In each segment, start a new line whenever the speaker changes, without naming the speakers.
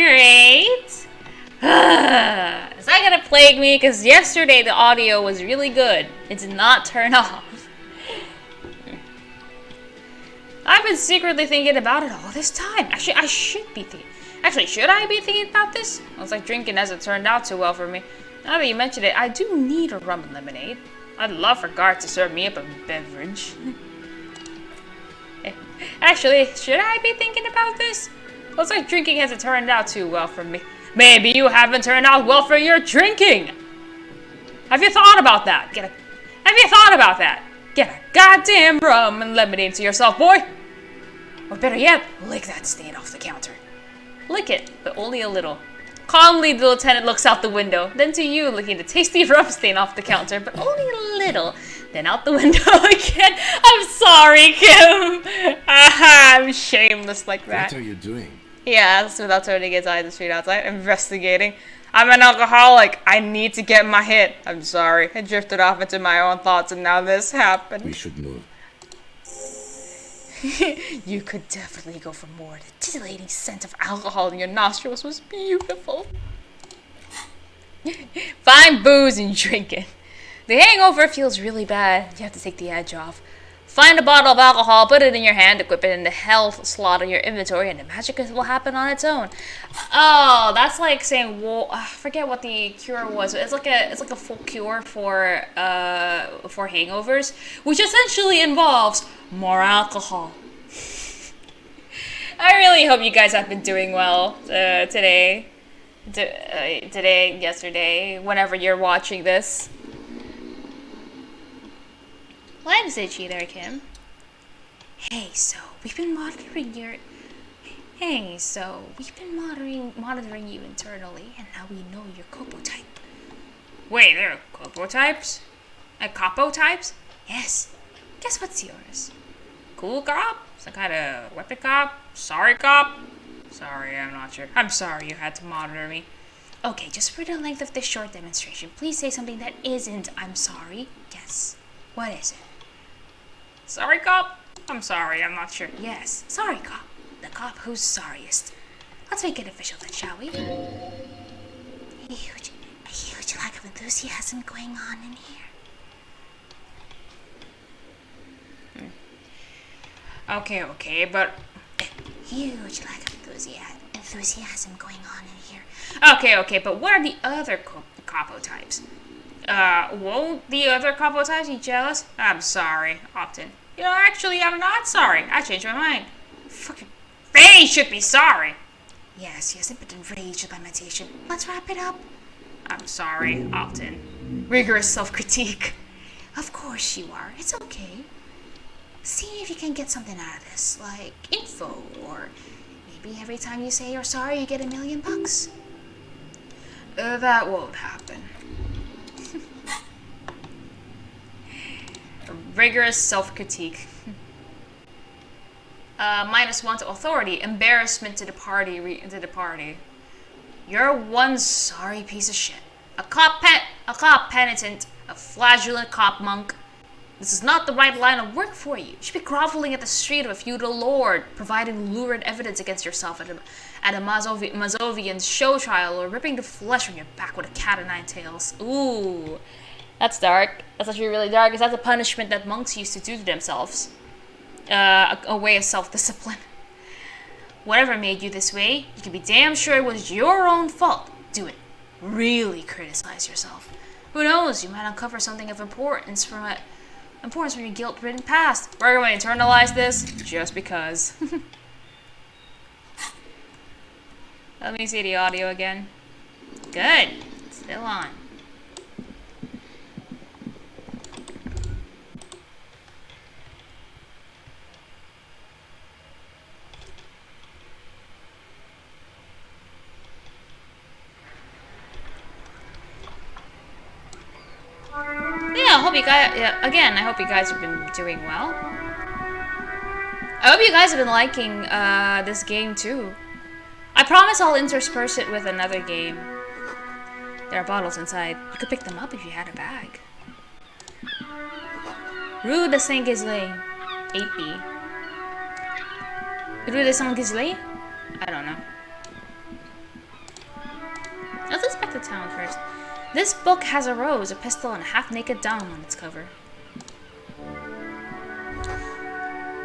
great. Is that gonna plague me? Because yesterday the audio was really good. It did not turn off. I've been secretly thinking about it all this time. Actually, I should be thinking. Actually, should I be thinking about this? I was like drinking hasn't turned out too well for me. Now that you mentioned it, I do need a rum and lemonade. I'd love for Garth to serve me up a beverage. Actually, should I be thinking about this? Looks like drinking hasn't turned out too well for me. Maybe you haven't turned out well for your drinking. Have you thought about that? Have you thought about that? Get a goddamn rum and lemonade to yourself, boy. Or better yet, lick that stain off the counter. Lick it, but only a little. Calmly, the lieutenant looks out the window, then to you, licking the tasty rum stain off the counter, but only a little. Then out the window again. I'm sorry, Kim. I'm shameless like that.
What are you doing?
He asks without turning his eyes to the street outside, investigating. I'm an alcoholic. I need to get my hit. I'm sorry. I drifted off into my own thoughts and now this happened.
We should move.
You could definitely go for more. The titillating scent of alcohol in your nostrils was beautiful. Find booze and drink it. The hangover feels really bad. You have to take the edge off. Find a bottle of alcohol, put it in your hand, equip it in the health slot of your inventory, and the magic will happen on its own. Oh, that's like saying, well, I forget what the cure was. It's like a full cure for hangovers, which essentially involves more alcohol. I really hope you guys have been doing well today, yesterday, whenever you're watching this. What is it, there, Kim? Hey, so we've been monitoring you internally, and now we know your Copo type. Wait, there are Copo types? Capo types? Yes. Guess what's yours? Cool cop? Some kind of weapon cop? Sorry cop? Sorry, I'm not sure. I'm sorry you had to monitor me. Okay, just for the length of this short demonstration, please say something that isn't I'm sorry. Guess. What is it? Sorry, cop? I'm sorry, I'm not sure. Yes, sorry, cop. The cop who's sorriest. Let's make it official then, shall we? A huge lack of enthusiasm going on in here. Okay, but... Huge lack of enthusiasm going on in here. Okay, but what are the other capo types? Won't the other capo types be jealous? I'm sorry, Optin. You know, actually, I'm not sorry. I changed my mind. Fucking... They should be sorry! Yes, a bit enraged by my imitation. Let's wrap it up. I'm sorry, Optin. Rigorous self-critique. Of course you are. It's okay. See if you can get something out of this, like info, or maybe every time you say you're sorry, you get $1 million. That won't happen. Rigorous self-critique. -1 to authority. Embarrassment to the party. You're one sorry piece of shit. A cop penitent, a flagellant cop monk. This is not the right line of work for you. You should be groveling at the street of a feudal lord, providing lurid evidence against yourself at a Mazovian show trial, or ripping the flesh from your back with a cat o' nine tails. Ooh. That's dark. That's actually really dark, because that's a punishment that monks used to do to themselves. A way of self-discipline. Whatever made you this way, you can be damn sure it was your own fault. Do it. Really criticize yourself. Who knows, you might uncover something of importance from your guilt-ridden past. We're going to internalize this just because. Let me see the audio again. Good. Still on. I hope you guys, I hope you guys have been doing well. I hope you guys have been liking this game too. I promise I'll intersperse it with another game. There are bottles inside. You could pick them up if you had a bag. Rue de Saint-Gisley, 8B. Rue de Saint-Gisley? I don't know. town first. This book has a rose, a pistol, and a half-naked dom on its cover.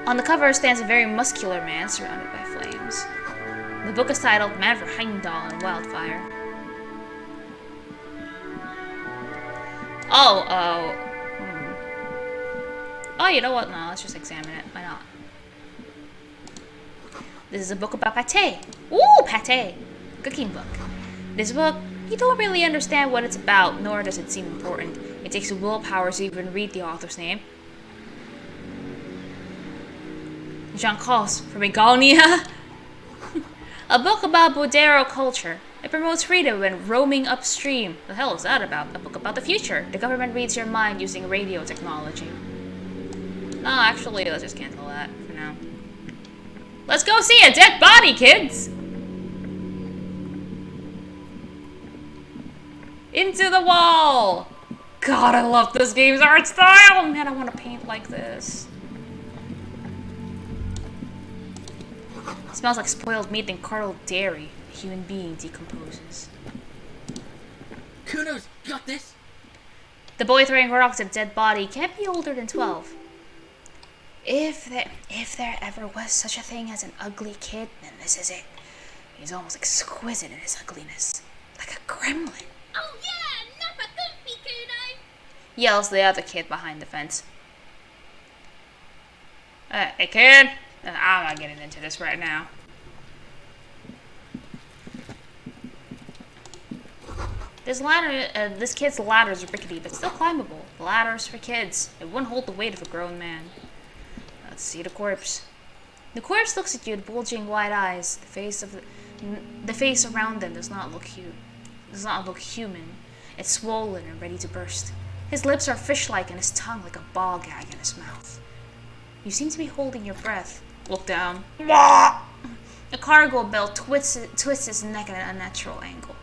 On the cover stands a very muscular man surrounded by flames. The book is titled Man for Heimdall and Wildfire. Oh, you know what? No, let's just examine it. Why not? This is a book about pate. Ooh, pate! Cooking book. This book, you don't really understand what it's about, nor does it seem important. It takes willpower to even read the author's name. Jean Cos from Begonia. A book about Bodero culture. It promotes freedom when roaming upstream. The hell is that about? A book about the future. The government reads your mind using radio technology. No, actually, let's just cancel that for now. Let's go see a dead body, kids! Into the wall! God, I love this game's art style! Man, I want to paint like this. It smells like spoiled meat and curdled dairy. A human being decomposes.
Kuno's got this!
The boy throwing rocks at a dead body can't be older than 12. If there ever was such a thing as an ugly kid, then this is it. He's almost exquisite in his ugliness. Like a gremlin.
Oh yeah, Nappa Goofy Kuno!
Yells the other kid behind the fence. Hey kid, I'm not getting into this right now. This kid's ladders are rickety, but still climbable. Ladders for kids. It wouldn't hold the weight of a grown man. Let's see the corpse. The corpse looks at you with bulging wide eyes. The face around them does not look human. It's swollen and ready to burst. His lips are fish-like and his tongue like a ball gag in his mouth. You seem to be holding your breath. Look down. A cargo belt twists his neck at an unnatural angle.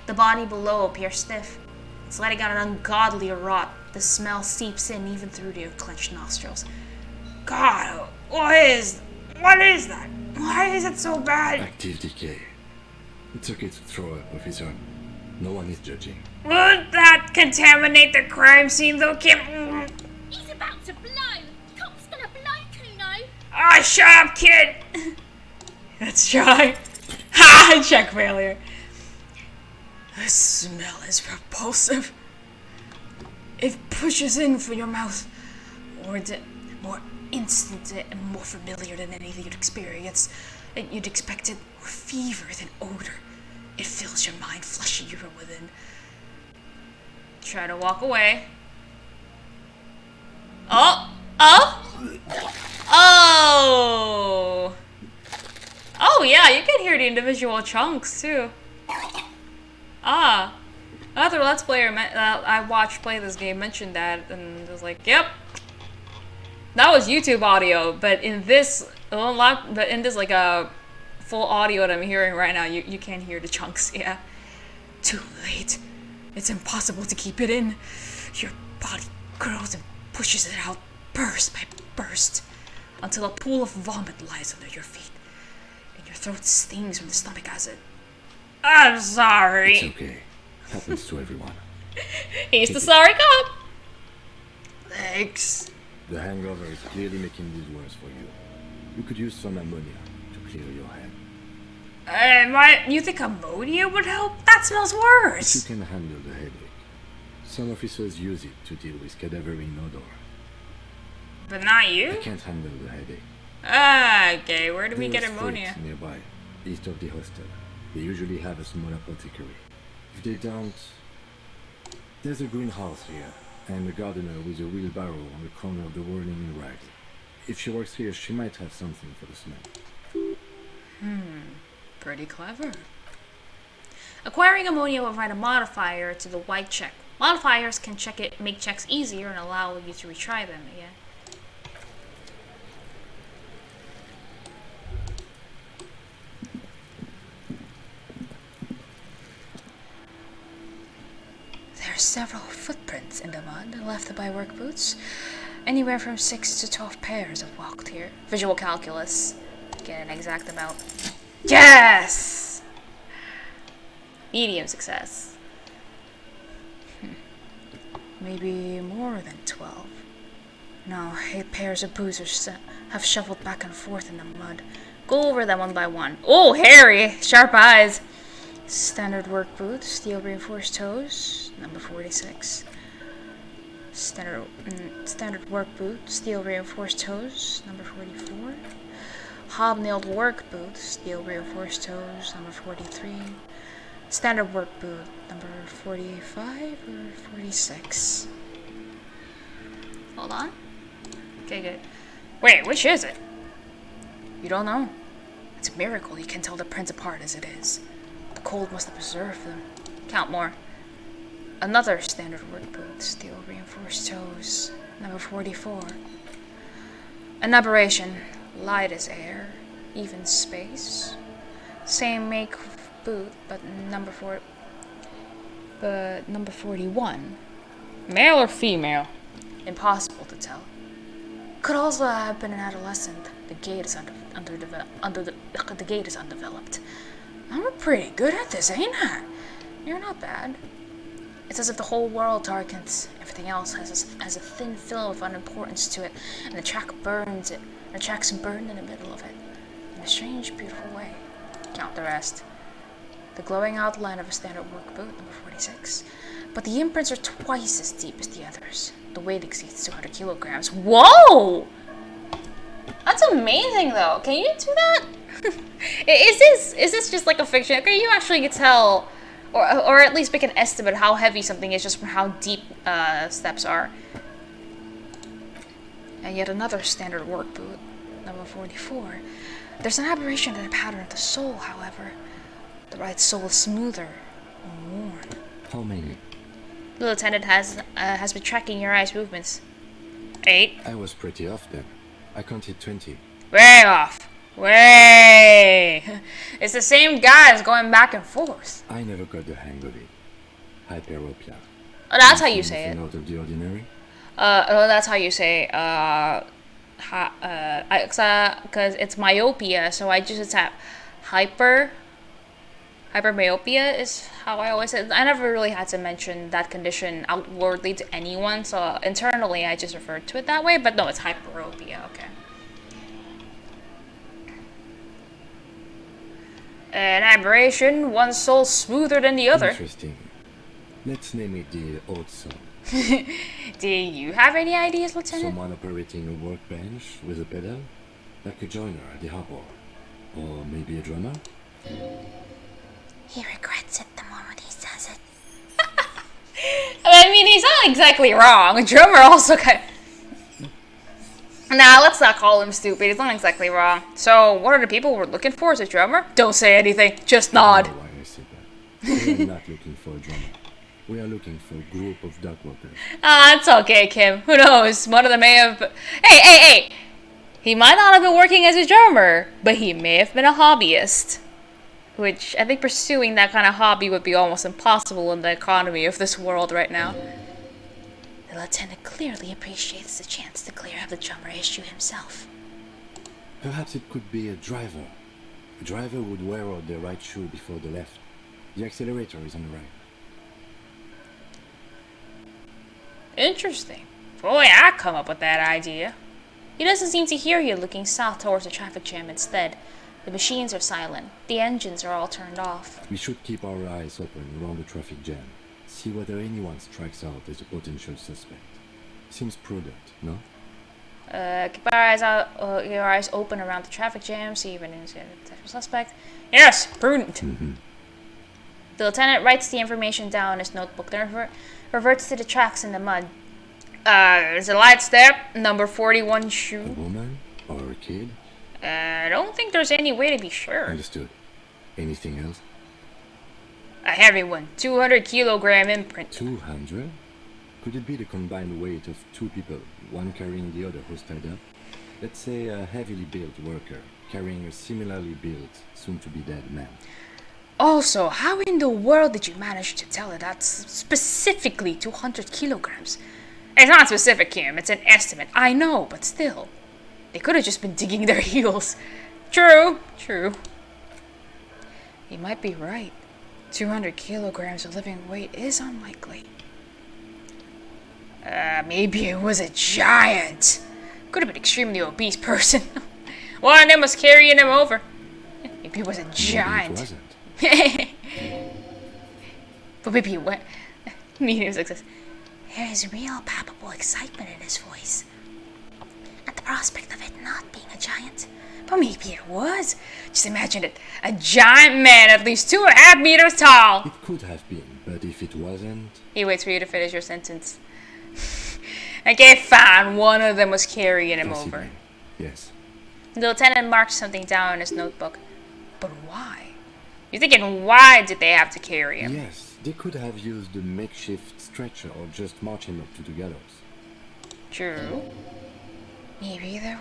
The body below appears stiff. It's letting out an ungodly rot. The smell seeps in even through your clenched nostrils. God, what is that? Why is it so bad?
Active decay. It's okay to throw up of his own. No one is judging.
Won't that contaminate the crime scene though, Kim?
He's about to blow! Cop's gonna blow, Kuno!
Ah, shut up, kid! Let's try. Ha! Check failure. The smell is repulsive. It pushes in for your mouth. More instant and more familiar than anything you'd experience. And you'd expect it more fever than odor. It fills your mind, flushing you from within. Try to walk away. Oh! Oh yeah, you can hear the individual chunks too. Another Let's Player I watched play this game mentioned that, and was like, yep. That was YouTube audio, but in this like a full audio that I'm hearing right now, you can't hear the chunks. Yeah, too late. It's impossible to keep it in. Your body grows and pushes it out, burst by burst, until a pool of vomit lies under your feet, and your throat stings from the stomach acid. I'm sorry.
It's okay. Happens to everyone.
He's the sorry cop. Thanks.
The hangover is clearly making these worse for you. You could use some ammonia to clear your head.
You think ammonia would help? That smells worse.
You can handle the headache. Some officers use it to deal with cadaverine odor.
But not
I
you?
can't handle the headache.
Okay, where do we get
There's
ammonia?
fruits nearby, east of the hostel. They usually have a small apothecary. If they don't, there's a greenhouse here, and a gardener with a wheelbarrow on the corner of the whirling in rags. If she works here, she might have something for the smell.
Pretty clever. Acquiring ammonia will provide a modifier to the white check. Modifiers can make checks easier and allow you to retry them again. There are several footprints in the mud left by work boots. Anywhere from 6 to 12 pairs have walked here. Visual calculus. Get an exact amount. Yes! Medium success. Maybe more than 12. No, 8 pairs of boots have shuffled back and forth in the mud. Go over them one by one. Oh, hairy! Sharp eyes! Standard work boot, steel reinforced toes, number 46. Standard work boot, steel reinforced toes, number 44. Hobnailed work boot, steel reinforced toes, number 43. Standard work boot, number 45 or 46. Hold on. Okay, good. Wait, which is it? You don't know? It's a miracle you can tell the prints apart as it is. The cold must have preserved them. Count more. Another standard work boot, steel reinforced toes, number 44. An aberration, light as air, even space. Same make boot, but number 41. Male or female? Impossible to tell. Could also have been an adolescent. The gate is the gate is undeveloped. I'm pretty good at this, ain't I? You're not bad. It's as if the whole world darkens. Everything else has a thin film of unimportance to it, and the track burns it. And the track's burned in the middle of it, in a strange, beautiful way. Count the rest. The glowing outline of a standard work boot, number 46. But the imprints are twice as deep as the others. The weight exceeds 200 kilograms. Whoa! That's amazing, though. Can you do that? Is this just like a fiction? Okay, you actually can tell, or at least make an estimate how heavy something is just from how deep steps are. And yet another standard work boot, number 44. There's an aberration in the pattern of the sole, however. The right sole is smoother and worn.
How many?
The lieutenant has been tracking your eyes' movements. 8.
I was pretty off then. I counted 20.
Way off. Way. It's the same guys going back and forth.
I never got the hang of it. Hyperopia.
Oh, that's how you say it.
Out of the ordinary?
That's how you say because it's myopia, so I just tap hypermyopia is how I always say it. I never really had to mention that condition outwardly to anyone, so internally I just referred to it that way, but no, it's hyperopia, okay. An aberration, one soul smoother than the other.
Interesting. Let's name it the odd soul.
Do you have any ideas, Lieutenant?
Someone operating a workbench with a pedal, like a joiner at the harbor. Or maybe a drummer?
He regrets it the moment he says it.
I mean, he's not exactly wrong. A drummer also kind of... Nah, let's not call him stupid. He's not exactly wrong. So, what are the people we're looking for as a drummer? Don't say anything. Just nod.
I don't know why I said that. We are not looking for a drummer. We are looking for a group of dock workers.
Ah, it's okay, Kim. Who knows? One of them may have... Hey! He might not have been working as a drummer, but he may have been a hobbyist. Which, I think pursuing that kind of hobby would be almost impossible in the economy of this world right now.
The lieutenant clearly appreciates the chance to clear up the drummer issue himself.
Perhaps it could be a driver. A driver would wear out their right shoe before the left. The accelerator is on the right.
Interesting. Boy, I come up with that idea. He doesn't seem to hear you, looking south towards the traffic jam instead. The machines are silent. The engines are all turned off.
We should keep our eyes open around the traffic jam. See whether anyone strikes out as a potential suspect. Seems prudent, no?
Keep your eyes open around the traffic jam. See if anyone's a potential suspect. Yes, prudent.
Mm-hmm.
The lieutenant writes the information down in his notebook, then reverts to the tracks in the mud. There's a light step, number 41 shoe.
A woman or a kid?
I don't think there's any way to be sure.
Understood. Anything else?
A heavy one, 200 kilogram imprint.
200? Could it be the combined weight of two people, one carrying the other who's tied up? Let's say a heavily built worker carrying a similarly built, soon-to-be-dead man.
Also, how in the world did you manage to tell it that's specifically 200 kilograms? It's not specific, Kim. It's an estimate. I know, but still. They could have just been digging their heels. True. You might be right. 200 kilograms of living weight is unlikely. Maybe it was a giant. Could have been an extremely obese person. One of them was carrying him over. Maybe it was a giant.
Maybe it wasn't.
But maybe it went. Medium success.
There is real palpable excitement in his voice at the prospect of it not being a giant.
But maybe it was. Just imagine it. A giant man at least 2.5 meters tall.
It could have been, but if it wasn't...
He waits for you to finish your sentence. Okay, fine. One of them was carrying him
Possibly.
over.
Yes.
The lieutenant marked something down in his notebook. But why? You're thinking, why did they have to carry him?
Yes, they could have used a makeshift stretcher or just march him up to the gallows.
True.
Maybe there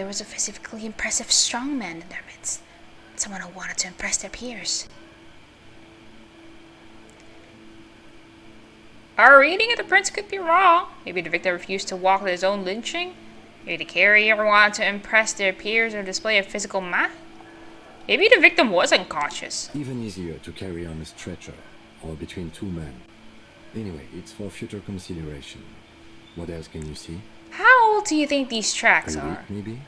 was a physically impressive strong man in their midst. Someone who wanted to impress their peers.
Our reading of the prints could be wrong. Maybe the victim refused to walk with his own lynching. Maybe the carrier wanted to impress their peers or display a physical might. Maybe the victim was unconscious.
Even easier to carry on a stretcher or between two men. Anyway, it's for future consideration. What else can you see?
How old do you think these tracks
A
are?
week, maybe?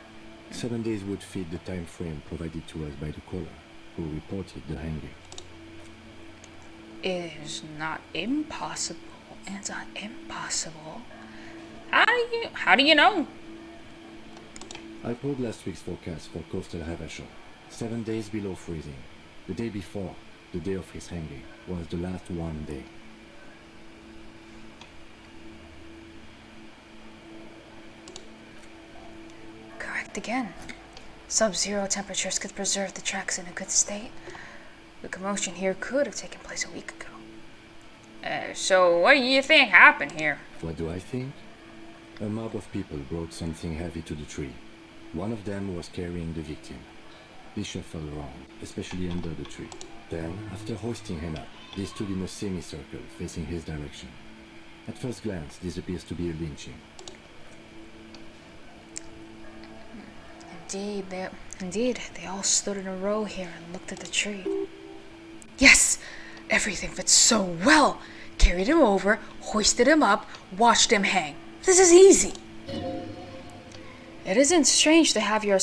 7 days would fit the time frame provided to us by the caller, who reported the hanging.
It is not impossible. It's not impossible. How do you know?
I pulled last week's forecast for coastal Havashore. 7 days below freezing. The day before, the day of his hanging, was the last warm day.
Correct again. Sub-zero temperatures could preserve the tracks in a good state.
The commotion here could have taken place a week ago. So what do you think happened here?
What do I think? A mob of people brought something heavy to the tree. One of them was carrying the victim. They shuffled around, especially under the tree. Then, after hoisting him up, they stood in a semicircle facing his direction. At first glance, this appears to be a lynching.
Indeed, they all stood in a row here and looked at the tree. Yes! Everything fits so well! Carried him over, hoisted him up, watched him hang. This is easy!
Isn't it strange to have your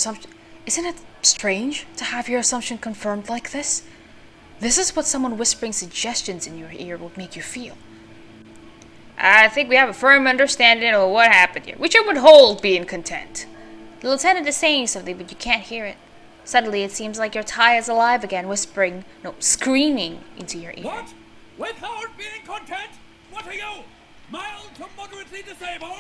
assumption confirmed like this? This is what someone whispering suggestions in your ear would make you feel. I think we have a firm understanding of what happened here. We should withhold being content. The lieutenant is saying something, but you can't hear it. Suddenly, it seems like your tie is alive again, screaming into your ear.
What? Without being content? What are you? Mild to moderately disabled?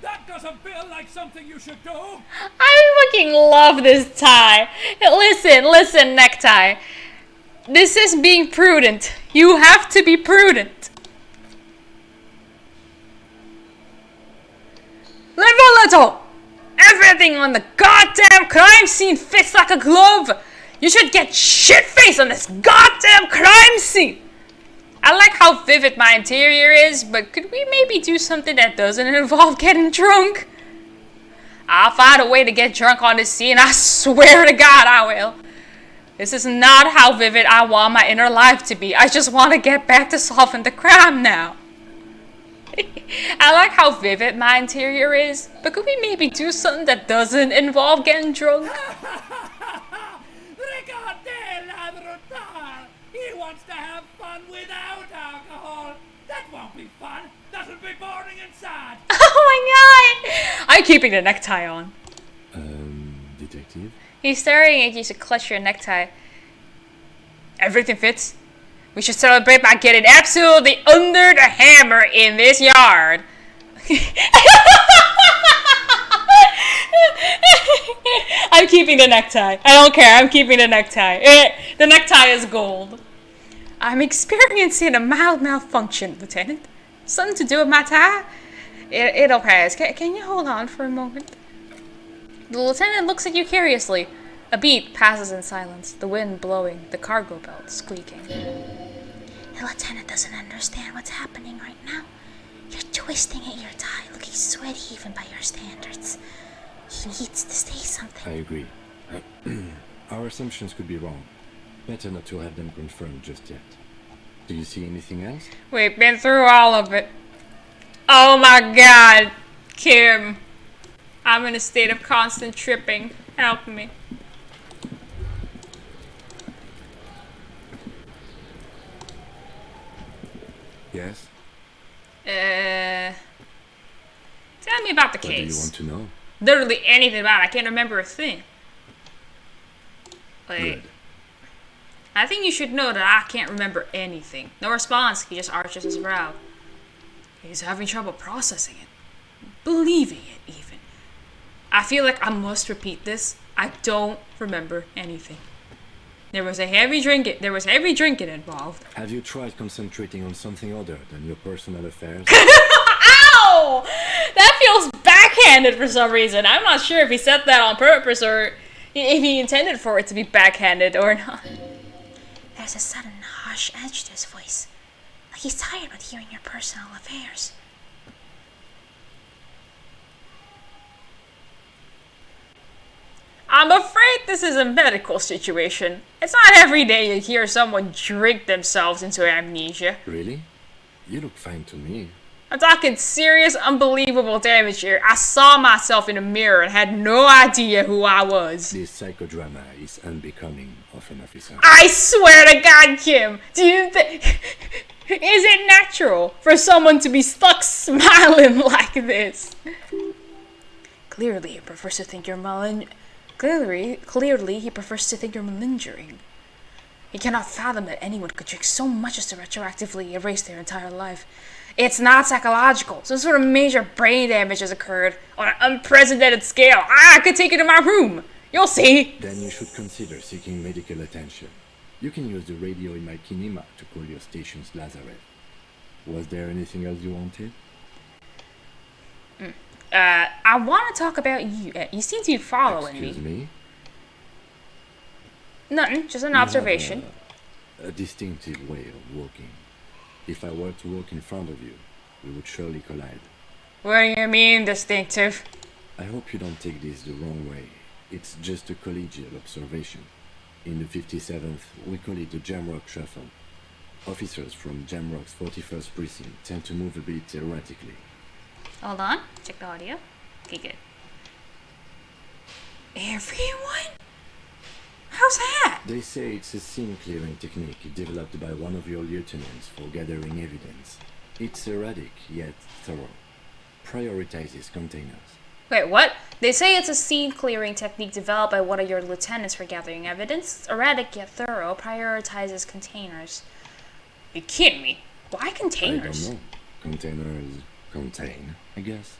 That doesn't feel like something you should do.
I fucking love this tie. Listen, necktie. This is being prudent. You have to be prudent. Live a little. Everything on the goddamn crime scene fits like a glove. You should get shit-faced on this goddamn crime scene. I like how vivid my interior is, but could we maybe do something that doesn't involve getting drunk? I'll find a way to get drunk on this scene. I swear to God I will. This is not how vivid I want my inner life to be. I just want to get back to solving the crime now. I like how vivid my interior is, but could we maybe do something that doesn't involve getting drunk?
Regardez la brutal. He wants to have fun without alcohol. That won't be fun. That'll be boring and sad.
Oh my god! I'm keeping the necktie on.
Detective?
He's staring at you to clutch your necktie. Everything fits. We should celebrate by getting absolutely under the hammer in this yard. I'm keeping the necktie. I don't care. I'm keeping the necktie. The necktie is gold. I'm experiencing a mild malfunction, Lieutenant. Something to do with my tie? It'll pass. Can you hold on for a moment? The lieutenant looks at you curiously. A beat passes in silence, the wind blowing, the cargo belt squeaking.
The lieutenant doesn't understand what's happening right now. You're twisting at your tie, looking sweaty even by your standards. He needs to say something.
I agree. Our assumptions could be wrong. Better not to have them confirmed just yet. Do you see anything else?
We've been through all of it. Oh my god. Kim. I'm in a state of constant tripping. Help me.
Yes?
Tell me about the
What do you
case.
want to know?
Literally anything about it. I can't remember a thing. Wait.
Good.
I think you should know that I can't remember anything. No response. He just arches his brow. He's having trouble processing it. Believing it, even. I feel like I must repeat this. I don't remember anything. There was heavy drinking involved.
Have you tried concentrating on something other than your personal affairs?
Ow! That feels backhanded for some reason. I'm not sure if he said that on purpose or if he intended for it to be backhanded or not.
There's a sudden harsh edge to his voice, like he's tired with hearing your personal affairs.
I'm afraid this is a medical situation. It's not every day you hear someone drink themselves into amnesia.
Really? You look fine to me.
I'm talking serious, unbelievable damage here. I saw myself in a mirror and had no idea who I was.
This psychodrama is unbecoming of an officer.
I swear to God, Kim, do you think... Is it natural for someone to be stuck smiling like this?
Clearly, he prefers to think you're Clearly, he prefers to think you're malingering. He cannot fathom that anyone could drink so much as to retroactively erase their entire life. It's not psychological. Some sort of major brain damage has occurred on an unprecedented scale. I could take it to my room. You'll see.
Then you should consider seeking medical attention. You can use the radio in my kinema to call your station's Lazareth. Was there anything else you wanted?
I want to talk about you. You seem to be following
Excuse me?
Nothing, just an
You have
observation.
a distinctive way of walking. If I were to walk in front of you, we would surely collide.
What do you mean, distinctive?
I hope you don't take this the wrong way. It's just a collegial observation. In the 57th, we call it the Jamrock Shuffle. Officers from Jamrock's 41st Precinct tend to move a bit erratically.
Hold on, check the audio. Okay, good.
Everyone? How's that?
They say it's a scene-clearing technique developed by one of your lieutenants for gathering evidence. It's erratic, yet thorough. Prioritizes containers.
Wait, what? They say it's a scene-clearing technique developed by one of your lieutenants for gathering evidence. It's erratic yet thorough, prioritizes containers. You kidding me? Why containers?
I don't know. Containers contain, I guess.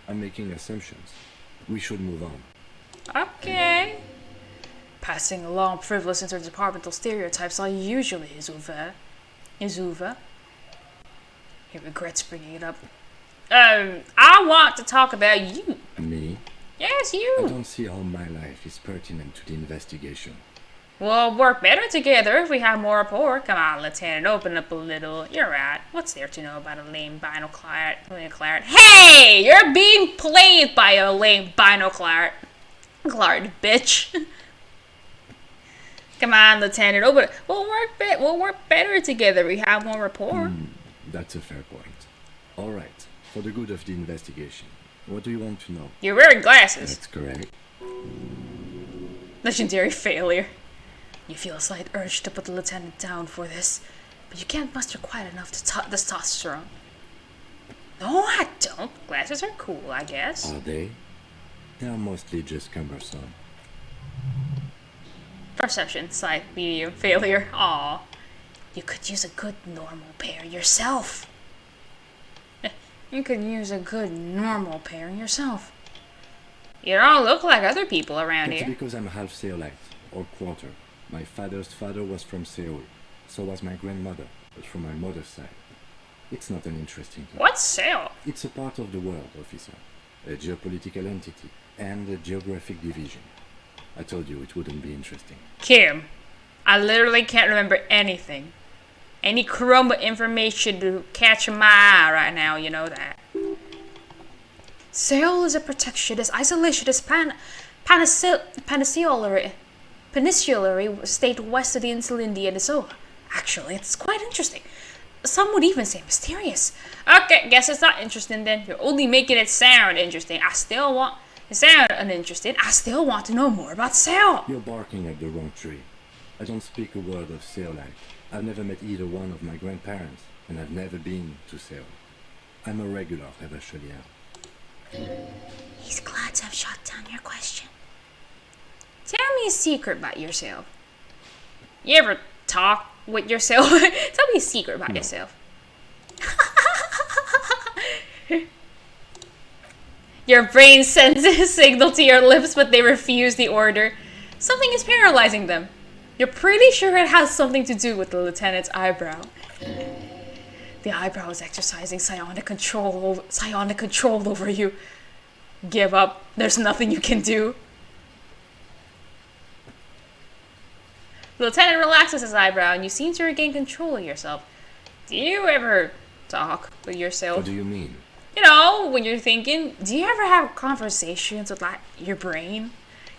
I'm making assumptions. We should move on.
Okay.
Passing along frivolous interdepartmental stereotypes are usually his over. He regrets bringing it up.
I want to talk about you.
Me?
Yes,
I
you.
don't see how my life is pertinent to the investigation.
We'll work better together if we have more rapport. Come on, Lieutenant, open up a little. You're right. What's there to know about a lame binoclart? Hey! You're being played by a lame binoclart. Clart, bitch. Come on, Lieutenant, open it. We'll work better together. We have more rapport.
That's a fair point. All right. For the good of the investigation, what do you want to know?
You're wearing glasses.
That's correct.
Legendary failure.
You feel a slight urge to put the lieutenant down for this, but you can't muster quite enough testosterone.
No, I don't. Glasses are cool, I guess.
Are they? They are mostly just cumbersome.
Perception, slight, medium, failure. Aw.
You could use a good normal pair yourself.
You could use a good normal pair yourself. You don't look like other people around
It's
here.
because I'm half Seolite, or quarter. My father's father was from Seoul. So was my grandmother, but from my mother's side. It's not an interesting thing.
What's Seoul?
It's a part of the world, officer. A geopolitical entity, and a geographic division. I told you it wouldn't be interesting.
Kim, I literally can't remember anything. Any crumb of information to catch my eye right now, you know that.
Seoul is a protectionist, isolationist, peninsulary state west of the Insular Indian Zone. Actually, it's quite interesting.
Some would even say mysterious. Okay, guess it's not interesting then. You're only making it sound interesting. I still want to know more about Sale.
You're barking at the wrong tree. I don't speak a word of Seoul. I've never met either one of my grandparents, and I've never been to Seoul. I'm a regular Revachelier.
He's glad to have shot down your question.
Tell me a secret about yourself. You ever talk with yourself? Tell me a secret about yourself. Your brain sends a signal to your lips, but they refuse the order. Something is paralyzing them. You're pretty sure it has something to do with the lieutenant's eyebrow. The eyebrow is exercising psionic control over you. Give up. There's nothing you can do. The lieutenant relaxes his eyebrow, and you seem to regain control of yourself. Do you ever talk with yourself?
What do you mean?
You know, when you're thinking, do you ever have conversations with like your brain?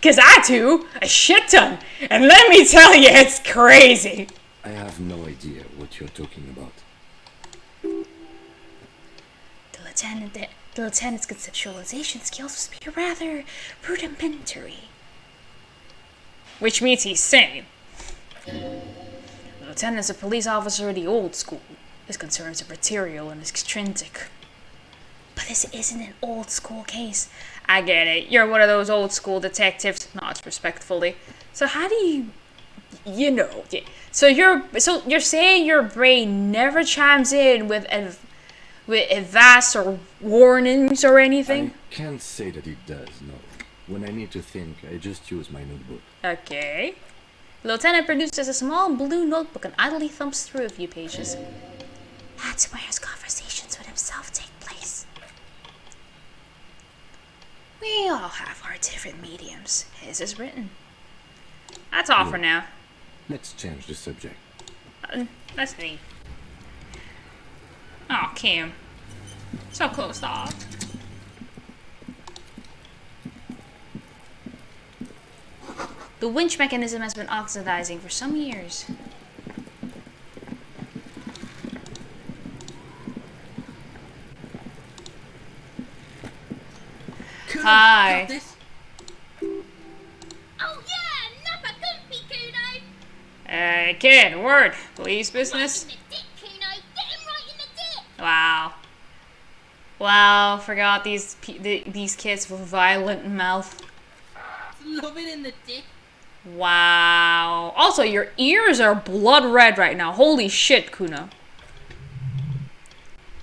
'Cause I do, a shit ton, and let me tell you, it's crazy.
I have no idea what you're talking about.
The lieutenant's conceptualization skills must be rather rudimentary.
Which means he's sane. The lieutenant's a police officer of the old school. His concerns are material and extrinsic.
But this isn't an old school case.
I get it. You're one of those old school detectives. Not respectfully. So how do you know? Yeah. So you're saying your brain never chimes in with advice or warnings or anything?
I can't say that it does, no. When I need to think, I just use my notebook.
Okay. The lieutenant produces a small blue notebook and idly thumps through a few pages.
That's where his conversations with himself take place.
We all have our different mediums. His is written. That's all for now.
Let's change the subject.
Let's leave. Oh, Kim. So close off. The winch mechanism has been oxidizing for some years. Hi.
Got this?
Oh yeah, nappa gumpy, Kuno!
Hey, kid, word. Police business?
Right in the dick, Kuno! Get him right in the dick!
Wow. Wow, forgot these kids with violent mouth.
Love it in the dick.
Wow. Also, your ears are blood red right now. Holy shit, Kuno.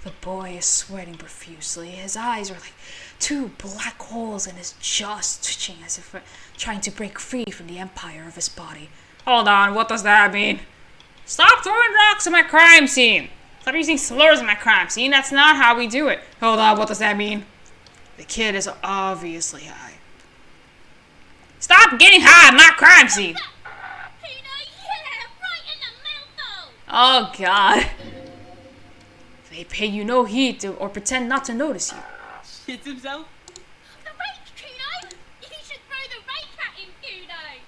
The boy is sweating profusely. His eyes are like two black holes and his jaw is twitching as if trying to break free from the empire of his body. Hold on, what does that mean? Stop throwing rocks at my crime scene! Stop using slurs in my crime scene. That's not how we do it. Hold on, what does that mean? The kid is obviously high. Stop getting high at my crime scene!
Kuno, yeah! Right in the mouth-hole!
Oh god. They pay you no heed to, or pretend not to notice you.
Shits himself?
The rake, Kuno! You should throw the rake at him, Kuno!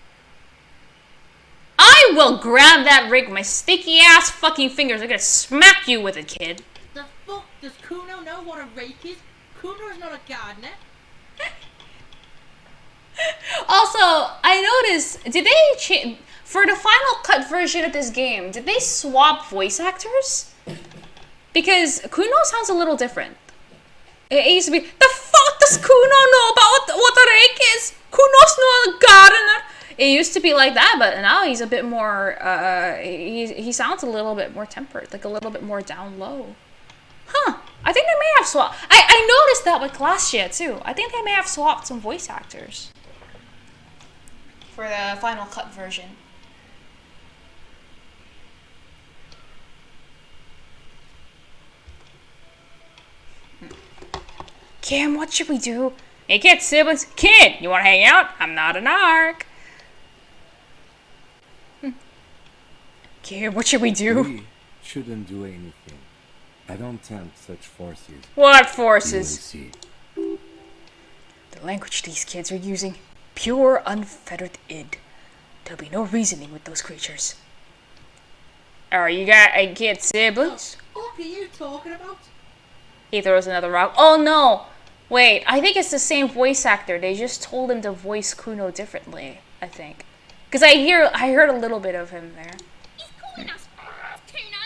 I will grab that rake with my sticky ass fucking fingers. I'm gonna smack you with it, kid.
The fuck? Does Kuno know what a rake is? Kuno is not a gardener.
Also, I noticed, did they for the final cut version of this game, did they swap voice actors? Because Kuno sounds a little different. It used to be, the fuck does Kuno know about what a rake is? Kuno's not a gardener. It used to be like that, but now he's a bit more, he sounds a little bit more tempered, like a little bit more down low. Huh. I think they may have swapped. I noticed that with Glacia too. I think they may have swapped some voice actors for the final cut version. Kim, what should we do? Hey kid, siblings. Kid, you wanna hang out? I'm not an arc. Kim, what should we do?
We shouldn't do anything. I don't tempt such forces.
What
You will
forces?
see.
The language these kids are using. Pure, unfettered id. There'll be no reasoning with those creatures. Are you got a kid siblings?
fuck are you talking about?
He throws another rock. Oh no! Wait, I think it's the same voice actor. They just told him to voice Kuno differently, I think. Because I heard a little bit of him there.
He's calling us Kuno.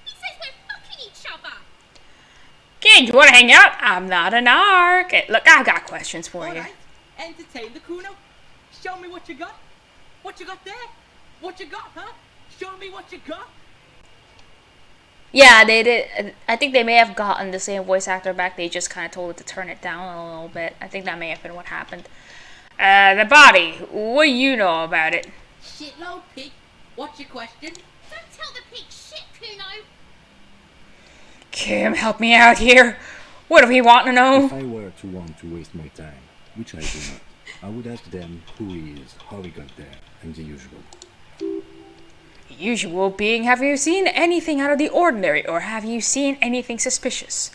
He says we're fucking each other.
Kid, you want to hang out? I'm not an arc. Look, I've got questions for you.
Alright, entertain the Kuno. Show me what you got. What you got there? What you got, huh? Show me what you got.
Yeah, they did. I think they may have gotten the same voice actor back. They just kind of told it to turn it down a little bit. I think that may have been what happened. The body. What do you know about it?
Shitload pig. What's your question?
Don't tell the pig shit, Kuno.
Kim, help me out here. What do we want to know?
If I were to want to waste my time, which I do not, I would ask them who he is, how he got there, and the usual.
Usual being, have you seen anything out of the ordinary, or have you seen anything suspicious?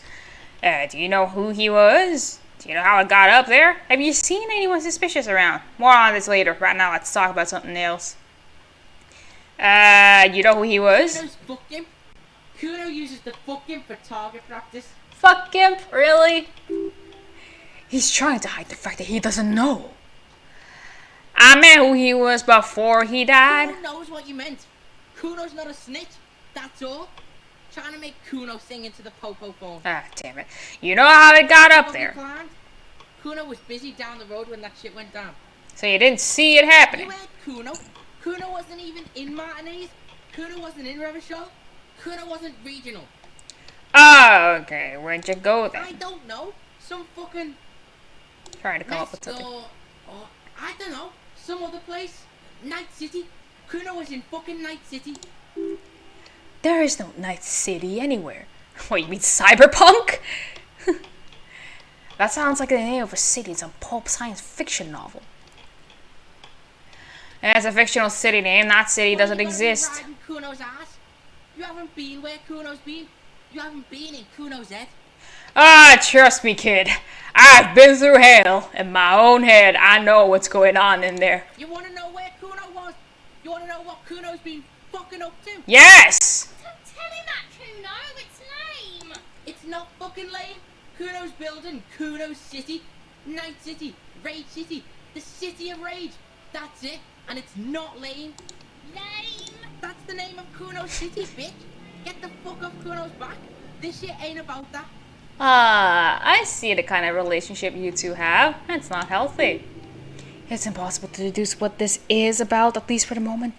Do you know who he was? Do you know how it got up there? Have you seen anyone suspicious around? More on this later. Right now, let's talk about something else. You know who he was?
Kuno's fuck him. Kuno uses the fuck him for target practice.
Fuck him? Really?
He's trying to hide the fact that he doesn't know.
I meant who he was before he died.
Kuno knows what you meant. Kuno's not a snitch. That's all. Trying to make Kuno sing into the popo phone.
Ah, damn it. You know how it got up there.
Planned. Kuno was busy down the road when that shit went down.
So you didn't see it happening.
You heard Kuno. Kuno wasn't even in Martinez. Kuno wasn't in Revachol. Kuno wasn't regional.
Oh, okay. Where'd you go
I
then?
don't know. Some fucking
Trying to come up
next
with something.
door, or I don't know, some other place. Night City. Kuno was in fucking Night City.
There is no Night City anywhere.
What, you mean cyberpunk? That sounds like the name of a city in some pulp science fiction novel. It's a fictional city name. That city
Well,
doesn't
you gotta be
exist.
riding Kuno's ass. You haven't been where Kuno's been. You haven't been in Kuno's head.
Ah, trust me, kid. I've been through hell in my own head. I know what's going on in there.
You wanna know where Kuno was? You wanna know what Kuno's been fucking up to?
Yes!
Don't tell him that, Kuno. It's lame.
It's not fucking lame. Kuno's building Kuno's City, Night City, Rage City, the City of Rage. That's it, and it's not lame.
Lame.
That's the name of Kuno's City, bitch. Get the fuck off Kuno's back. This shit ain't about that.
I see the kind of relationship you two have. It's not healthy.
It's impossible to deduce what this is about, at least for the moment.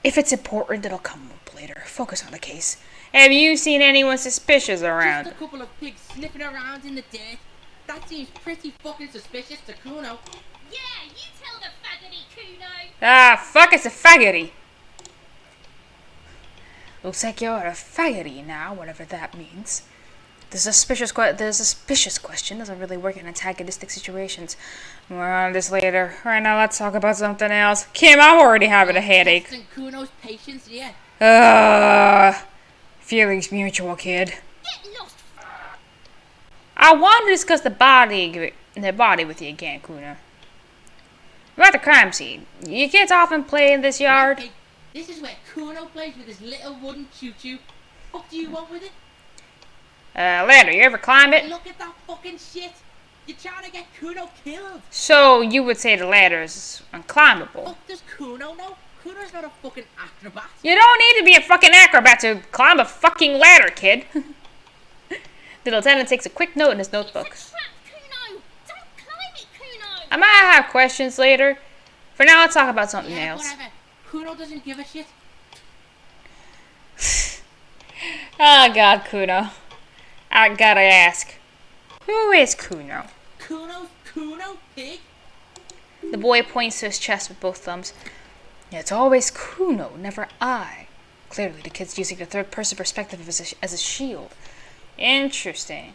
If it's important, it'll come up later. Focus on the case.
Have you seen anyone suspicious around?
Just a couple of pigs sniffing around in the dirt. That seems pretty fucking suspicious to Kuno.
Yeah, you tell the faggoty, Kuno.
Ah, fuck, it's a faggoty.
Looks like you're a faggoty now, whatever that means. The suspicious question doesn't really work in antagonistic situations.
More on this later. Right now, let's talk about something else. Kim, I'm already having a headache.
Testing Kuno's patience, yeah.
Feelings mutual, kid.
Get lost.
I want to discuss the body with you again, Kuno. About the crime scene. You kids often play in this yard?
Hey, this is where Kuno plays with his little wooden choo-choo. What do you want with it?
Ladder, you ever climb it?
Look at that fucking shit. You're trying to get Kuno killed.
So, you would say the ladder is unclimbable.
Fuck does Kuno know? Kuno's not a fucking acrobat.
You don't need to be a fucking acrobat to climb a fucking ladder, kid. The lieutenant takes a quick note in his notebook.
It's a trap, Kuno. Don't climb it, Kuno.
I might have questions later. For now, let's talk about something
Yeah,
else.
whatever. Kuno doesn't give a shit.
Oh, God, Kuno. I gotta ask. Who is Kuno?
Kuno's Kuno, pig?
The boy points to his chest with both thumbs.
It's always Kuno, never I. Clearly, the kid's using the third-person perspective as a shield.
Interesting.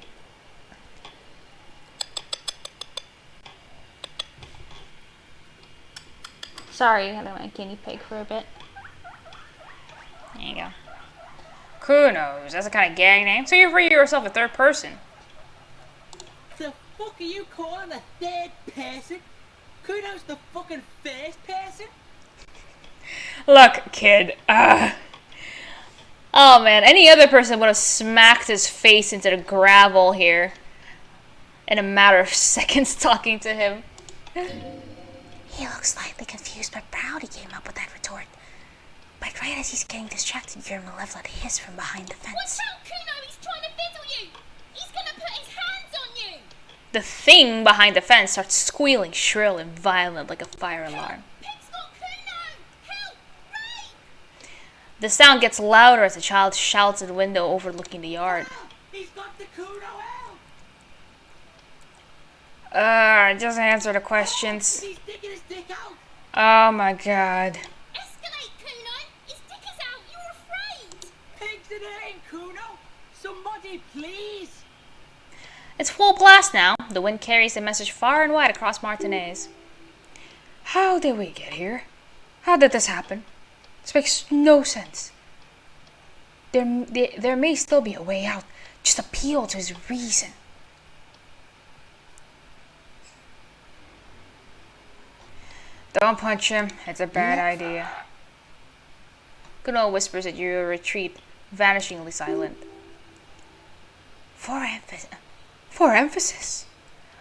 Sorry, I had my guinea pig for a bit. There you go. Kunos, that's a kind of gag name. So you refer to yourself a third person.
The fuck are you calling a third person? Kuno's the fucking first person?
Look, kid, Oh man, any other person would have smacked his face into the gravel here in a matter of seconds talking to him.
He looks slightly confused but proud he came up with that retort. But right as he's getting distracted, you hear a malevolent hiss from behind the
Watch
fence.
out, Kuno! He's trying to fiddle you! He's gonna put his hands on you!
The thing behind the fence starts squealing shrill and violent like a fire alarm.
Pig's got Kuno! Help! Ray!
The sound gets louder as the child shouts at the window overlooking the yard.
He's got the Kuno out!
Just answer the questions.
He's sticking his dick out!
Oh my god.
Escalate, Kuno! His dick is out! You're afraid!
Pigs in aim, Kuno! Somebody, please!
It's full blast now. The wind carries the message far and wide across Martinez.
How did we get here? How did this happen? This makes no sense. There may still be a way out. Just appeal to his reason. Don't punch him. It's a bad idea.
Kuno whispers at your retreat, vanishingly silent.
For emphasis.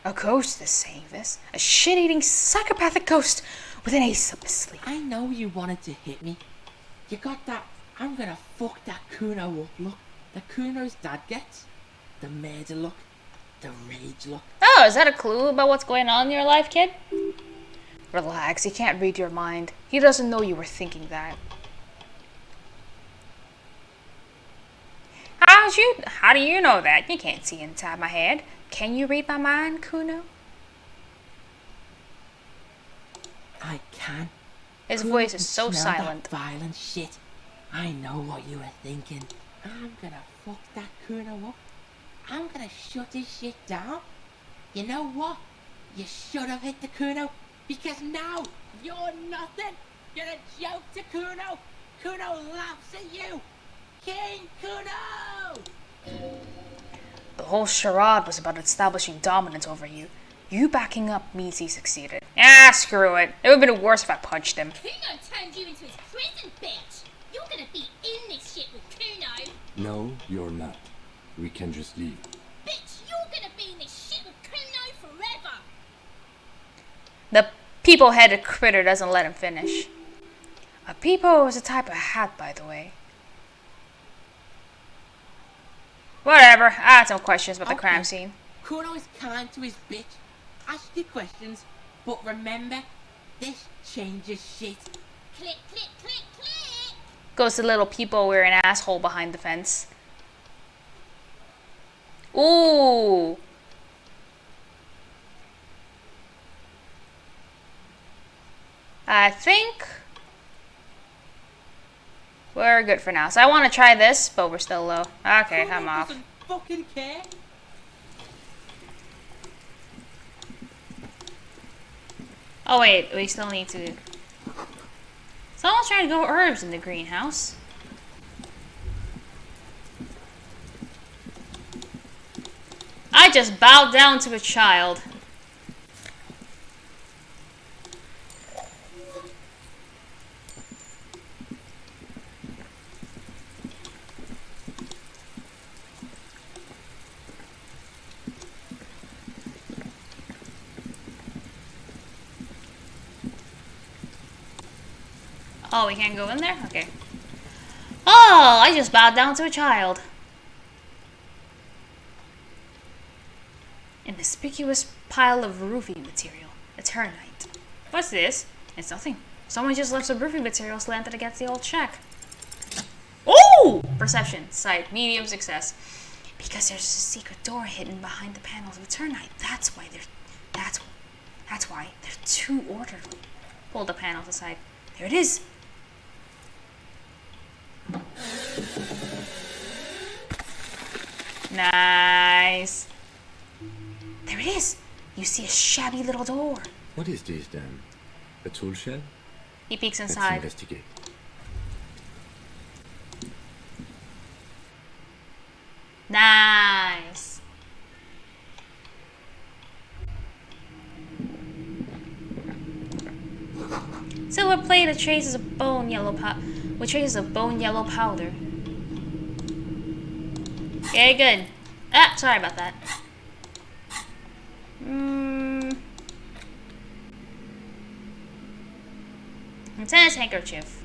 A ghost is saying this. A shit-eating psychopathic ghost with an ace up his sleeve.
I know you wanted to hit me. You got that I'm gonna fuck that Kuno up look that Kuno's dad gets. The murder look. The rage look.
Oh, is that a clue about what's going on in your life, kid?
Relax, he can't read your mind. He doesn't know you were thinking that.
How do you know that? You can't see inside my head.
Can you read my mind, Kuno?
I can.
His
Kuno
voice
can
is so
smell that
silent.
violent shit. I know what you were thinking. I'm gonna fuck that Kuno up. I'm gonna shut his shit down. You know what? You should have hit the Kuno because now you're nothing. You're a joke to Kuno. Kuno laughs at you. King Kuno!
The whole charade was about establishing dominance over you. You backing up means he succeeded.
Ah, screw it. It would have been worse if I punched him.
Kuno turned you into his prison, bitch! You're gonna be in this shit with Kuno!
No, you're not. We can just leave.
Bitch, you're gonna be in this shit with Kuno forever!
The people-headed critter doesn't let him finish.
A peepo is a type of hat, by the way.
Whatever. I had some questions about the
Okay.
crime scene.
Kuno is kind to his bitch. Ask your questions, but remember, this changes shit.
Click, click, click, click!
Goes the little people wearing an asshole behind the fence. Ooh. I think we're good for now. So I want to try this, but we're still low. Okay,
Kuno
I'm off.
doesn't fucking care.
Oh wait, we still need to... Someone's trying to grow herbs in the greenhouse. I just bowed down to a child. Oh, we can't go in there? Okay. Oh, I just bowed down to a child. An inconspicuous pile of roofing material. A ternite. What's this? It's nothing. Someone just left some roofing material slanted against the old shack. Oh! Perception. Sight. Medium success.
Because there's a secret door hidden behind the panels of ternite. That's why they're too orderly.
Pull the panels aside.
There it is.
Nice.
There it is. You see a shabby little door.
What is this then? A tool shed?
He peeks
Let's
inside.
investigate.
Nice. Silver plate with traces of bone yellow powder. Okay, good. Ah, sorry about that. Tennis handkerchief.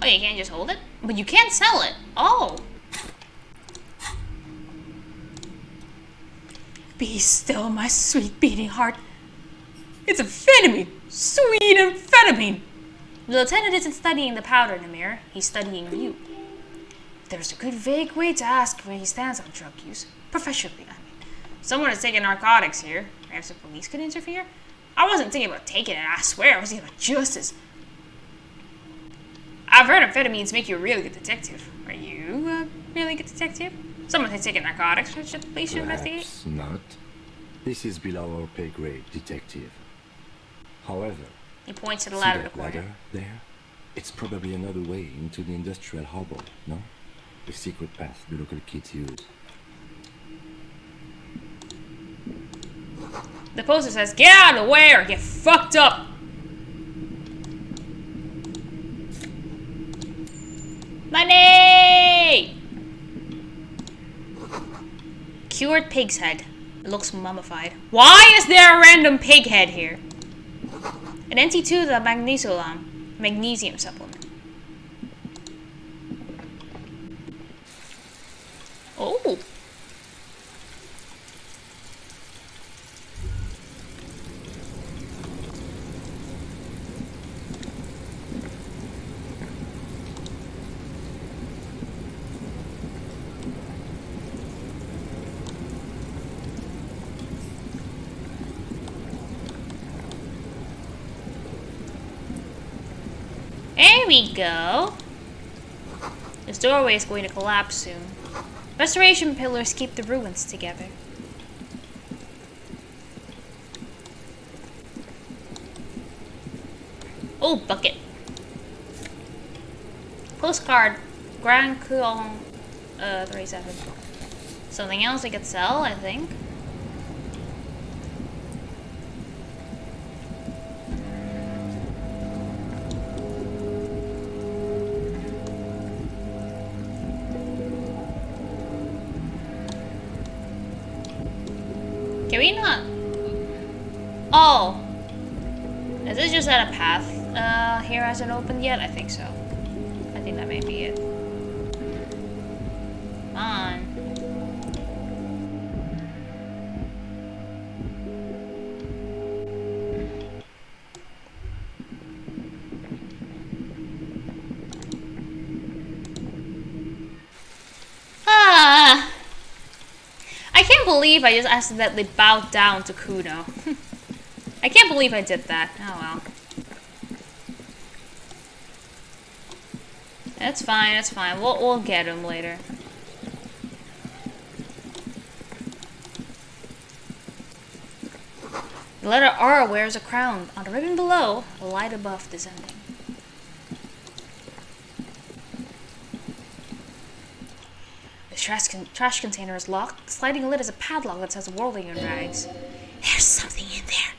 Oh, you can't just hold it? But you can't sell it. Oh.
Be still, my sweet beating heart. It's amphetamine. Sweet amphetamine.
The lieutenant isn't studying the powder, Namir. He's studying you.
There's a good vague way to ask where he stands on drug use. Professionally, I mean.
Someone is taking narcotics here. Perhaps the police could interfere? I wasn't thinking about taking it, I swear. I was thinking about justice. I've heard amphetamines make you a really good detective. Are you a really good detective? Someone has taken narcotics, which the police should investigate?
Perhaps not. This is below our pay grade, detective. However,
He points to the
see
ladder in the
that
corner.
ladder there? It's probably another way into the industrial harbor, no? A secret path the local kids use.
The poster says, "Get out of the way or get fucked up." Money! Cured pig's head. It looks mummified. Why is there a random pig head here? An NT2, the magnesium supplement. Oh. There we go. This doorway is going to collapse soon. Restoration pillars keep the ruins together. Oh, bucket. Postcard. Grand Couillon 37. Something else we could sell, I think. Can we not? Oh. Is this just at a path? Here hasn't opened yet? I think so. I think that may be it. Come on. Ah. I can't believe I just accidentally bowed down to Kuno. I can't believe I did that. Oh well. That's fine, that's fine. We'll get him later. The letter R wears a crown. On the ribbon below, a light above descending. The trash container is locked. The sliding lid is a padlock that says whirling in rags.
There's something in there.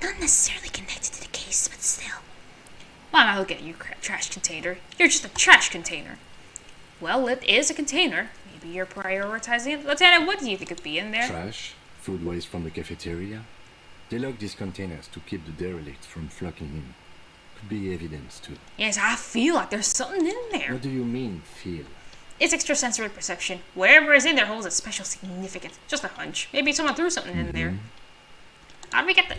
Not necessarily connected to the case, but still.
Why am I looking at you, trash container? You're just a trash container. Well, it is a container. Maybe you're prioritizing it. Lieutenant, what do you think could be in there?
Trash, food waste from the cafeteria. They lock these containers to keep the derelicts from flocking in. Could be evidence too.
Yes, I feel like there's something in there.
What do you mean, feel?
It's extrasensory perception. Whatever is in there holds a special significance. Just a hunch. Maybe someone threw something in there. How do we get the...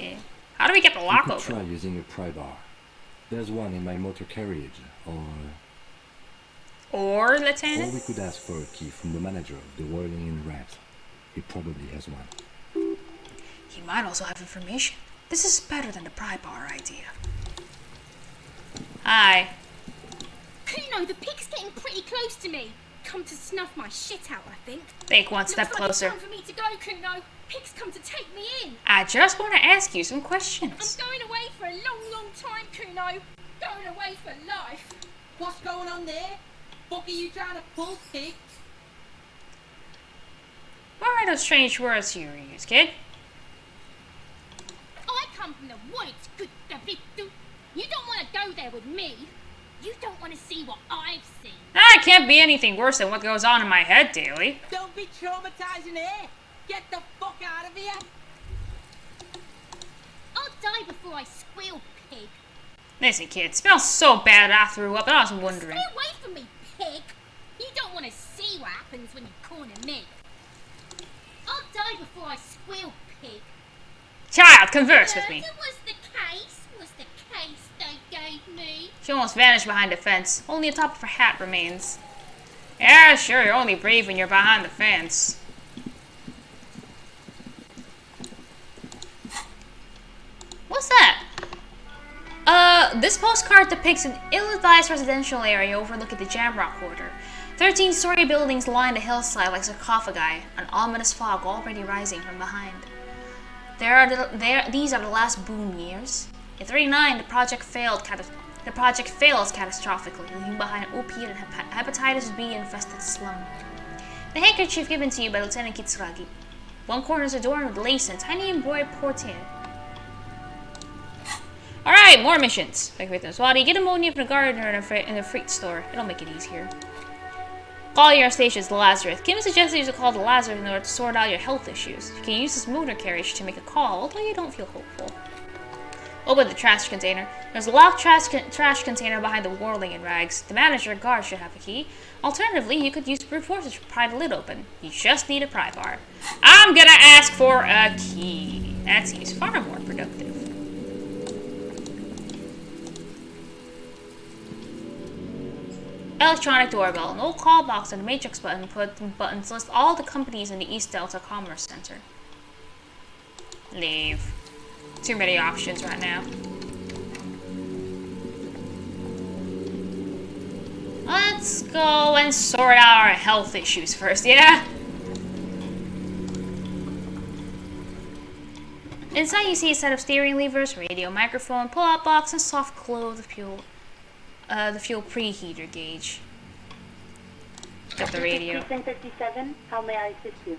Yeah. How do we get the lock
You could
open?
try using a pry bar. There's one in my motor carriage, or we
Lieutenant?
could ask for a key from the manager of the Whirling in Rat. He probably has one.
He might also have information. This is better than the pry bar idea.
Hi.
Kuno, the pig's getting pretty close to me. Come to snuff my shit out, I think.
Take one step
Looks
closer.
like it's time for me to go, Kuno. Pig's come to take me in.
I just want to ask you some
I'm
questions.
going away for a long, long time, Kuno. Going away for life.
What's going on there? Fuck are you trying to pull, pig?
What are those strange words you use, kid?
I come from the woods, good Davidu. You don't want to go there with me. You don't want to see what I've seen.
It can't be anything worse than what goes on in my head daily.
Don't be traumatizing here. Get the fuck out of here.
I'll die before I squeal, pig.
Listen, kid, it smells so bad I threw up, and I was wondering.
Stay away from me, pig. You don't want to see what happens when you corner me. I'll die before I squeal, pig.
Child, converse with me.
Murder was the case they gave me.
She almost vanished behind the fence. Only the top of her hat remains. Yeah, sure, you're only brave when you're behind the fence. What's that? This postcard depicts an ill-advised residential area overlooking the Jamrock Quarter. 13-story buildings line the hillside like sarcophagi, an ominous fog already rising from behind. These are the last boom years. In 1939, the project fails catastrophically, leaving behind an opiate and hepatitis B-infested slum. The handkerchief given to you by Lieutenant Kitsuragi. One corner is adorned with lace and tiny embroidered portiere. Alright, more missions. Like with Swati, get ammonia from the gardener in the freight store. It'll make it easier. Call your station's Lazarus. Kim suggested you to call the Lazarus in order to sort out your health issues. You can use this motor carriage to make a call, although you don't feel hopeful. Open the trash container. There's a locked trash container behind the whirling in rags. The manager guard should have a key. Alternatively, you could use brute force to pry the lid open. You just need a pry bar. I'm gonna ask for a key. That seems far more productive. Electronic doorbell. An old call box and a matrix buttons list all the companies in the East Delta Commerce Center. Leave. Too many options right now. Let's go and sort out our health issues first, yeah? Inside you see a set of steering levers, radio, microphone, pull-out box, and soft glow of the fuel preheater gauge. Got the radio.
Precinct 57, how may I assist you?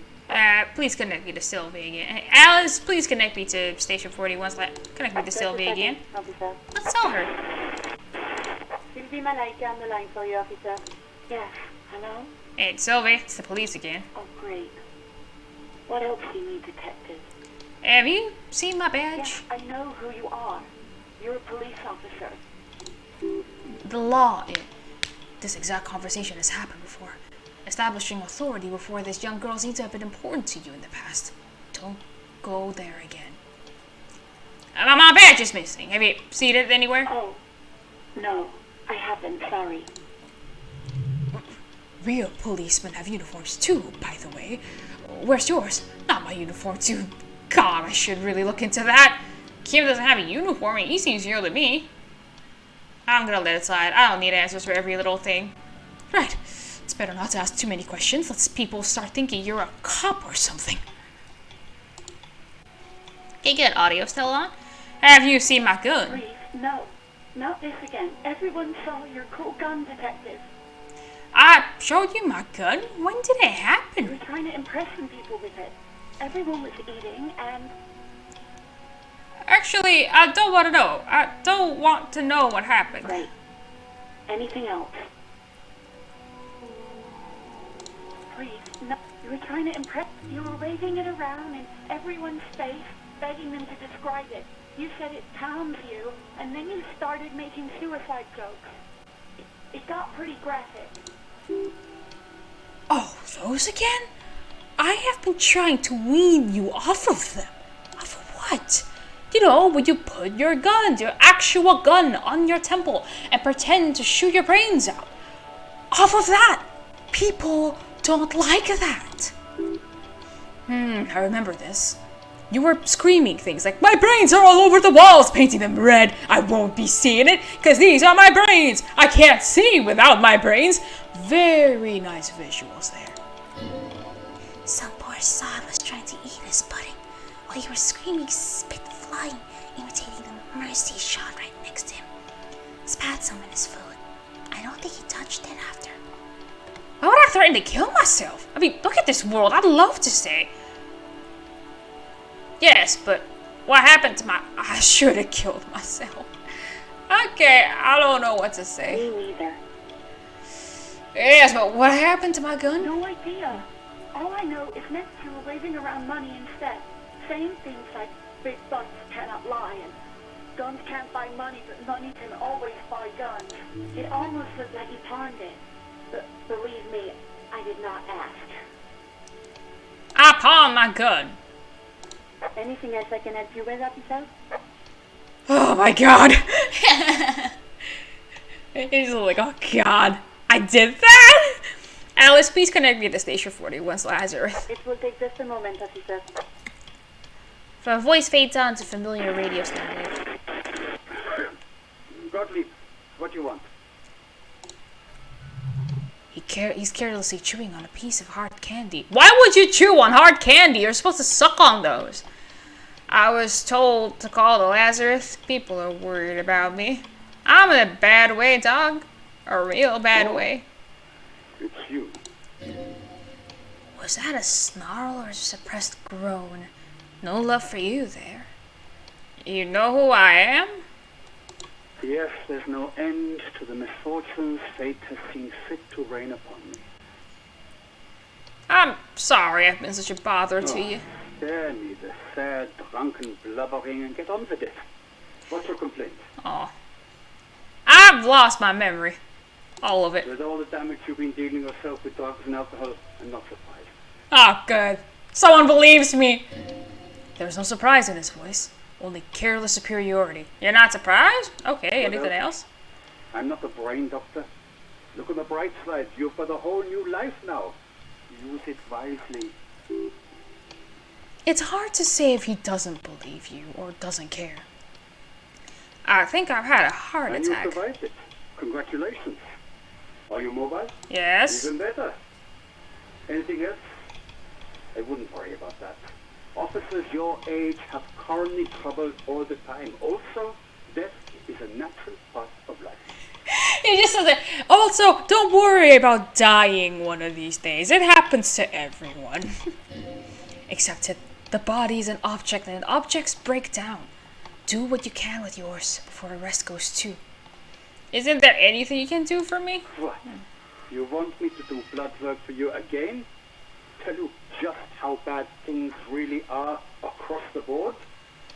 Please connect me to Sylvie again. Alice, please connect me to Station 41. Connect me to Sylvie again.
Officer.
Let's tell her.
Sylvie Malaika on the line for you, officer. Yes, hello?
Hey, it's Sylvie. It's the police again.
Oh, great. What else do you need, detective?
Have you seen my badge?
Yes, I know who you are. You're a police officer.
The law. This exact conversation has happened before. Establishing authority before this young girl seems to have been important to you in the past. Don't go there again.
My badge is missing. Have you seen it anywhere?
Oh, no, I haven't, sorry.
Real policemen have uniforms too, by the way. Where's yours? Not my uniform too. God, I should really look into that.
Kim doesn't have a uniform and he seems real to me. I'm gonna let it slide. I don't need answers for every little thing.
Right. It's better not to ask too many questions, lest people start thinking you're a cop or something.
Okay, good. Audio still on? Have you seen my gun?
Please, no. Not this again. Everyone saw your cool gun, detective.
I showed you my gun? When did it
You
happen?
were trying to impress some people with it. Everyone was eating and...
Actually, I don't want to know. I don't want to know what happened.
Great. Anything else? Please, no. You were trying to impress. You were waving it around in everyone's face, begging them to describe it. You said it calms you, and then you started making suicide jokes. It got pretty graphic.
Oh, those again? I have been trying to wean you off of them. Off of what? You know, when you put your actual gun on your temple and pretend to shoot your brains out. Off of that. People don't like that. I remember this. You were screaming things like, my brains are all over the walls, painting them red. I won't be seeing it, because these are my brains. I can't see without my brains. Very nice visuals there.
Some poor sod was trying to eat his pudding while you were screaming, spit flying, imitating the mercy shot right next to him. Spat some in his food. I don't think he touched it after.
Why would I threaten to kill myself? I mean, look at this world. I'd love to say. Yes, but what happened to my...
I should have killed myself.
Okay, I don't know what to say.
Me neither.
Yes, but what happened to my gun?
No idea. All I know is next you were waving around money instead, saying things like big bucks cannot lie and guns can't buy money, but money can always buy guns. It almost looked like you pawned it. But believe me, I did not ask.
I pawned my gun.
Anything else I can help you with, officer?
Oh my god. He's like, oh god, I did that? Alice, please connect me to Station 41, Lazarus.
It will take just a moment, officer.
The voice fades on to familiar radio sound.
Gottlieb, what do you want?
He's carelessly chewing on a piece of hard candy. Why would you chew on hard candy? You're supposed to suck on those. I was told to call the Lazarus. People are worried about me. I'm in a bad way, dog. A real bad way.
It's you.
Was that a snarl or a suppressed groan? No love for you there. You know who I am?
Yes, there's no end to the misfortunes fate has seen fit to rain upon me.
I'm sorry I've been such a bother to you.
Spare me the sad, drunken blubbering and get on with it. What's your complaint?
Oh. I've lost my memory. All of it.
With all the damage you've been dealing yourself with drugs and alcohol, I'm not surprised.
Oh, good. Someone believes me. There was no surprise in his voice. Only careless superiority. You're not surprised? Okay, anything else?
I'm not a brain doctor. Look on the bright side. You've got a whole new life now. Use it wisely.
It's hard to say if he doesn't believe you or doesn't care. I think I've had a heart
And
attack.
you survived it. Congratulations. Are you mobile?
Yes?
Even better. Anything else? I wouldn't worry about that. Officers your age have coronary trouble all the time. Also, death is a natural part of life.
He just says it. Also, don't worry about dying one of these days. It happens to everyone. Except to the body is an object and objects break down. Do what you can with yours before the rest goes too. Isn't there anything you can do for me?
What? You want me to do blood work for you again? Tell you just how bad things really are across the board?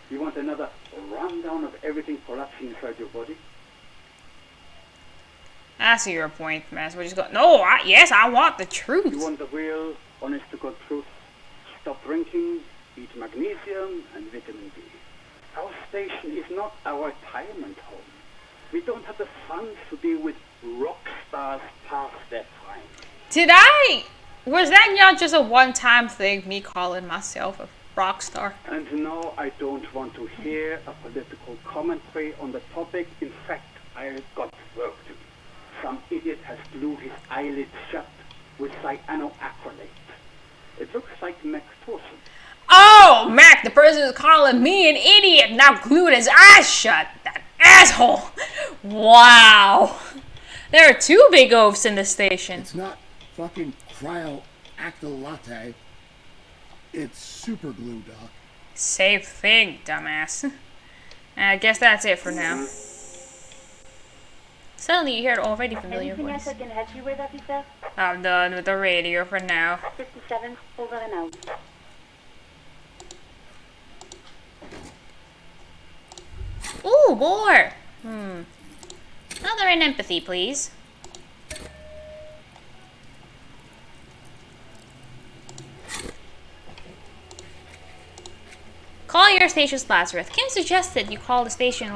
You want another rundown of everything collapsing inside your body?
I see your point, man. So we just go. No, yes, I want the
You
truth.
want the real, honest-to-God truth? Stop drinking, eat magnesium and vitamin D. Our station is not our retirement home. We don't have the funds to deal with rock stars past their prime.
Did I? Was that not just a one-time thing? Me calling myself a rock star?
And no, I don't want to hear a political commentary on the topic. In fact, I've got work to do. Some idiot has glued his eyelids shut with cyanoacrylate. It looks like Macpherson.
Oh, Mac, the person who's calling me an idiot now glued his eyes shut. That asshole. Wow. There are two big oafs in the station.
It's not fucking cryo-actyl latte. It's super glue, Doc.
Same thing, dumbass. I guess that's it for now. Suddenly you hear an already familiar
Anything else
voice.
I can help you with, officer?
I'm done with the radio for now.
57, over and out.
Ooh, more! Another in empathy, please. Call your station's Lazarus. Kim suggested you call the station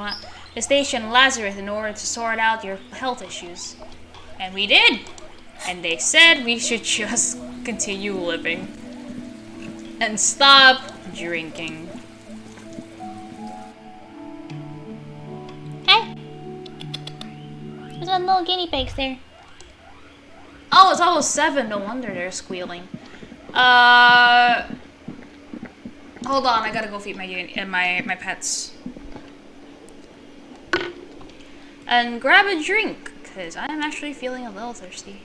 Lazarus in order to sort out your health issues. And we did. And they said we should just continue living. And stop drinking. Hey. There's one little guinea pigs there. Oh, it's almost 7. No wonder they're squealing. Hold on, I gotta go feed my pets. And grab a drink, because I am actually feeling a little thirsty.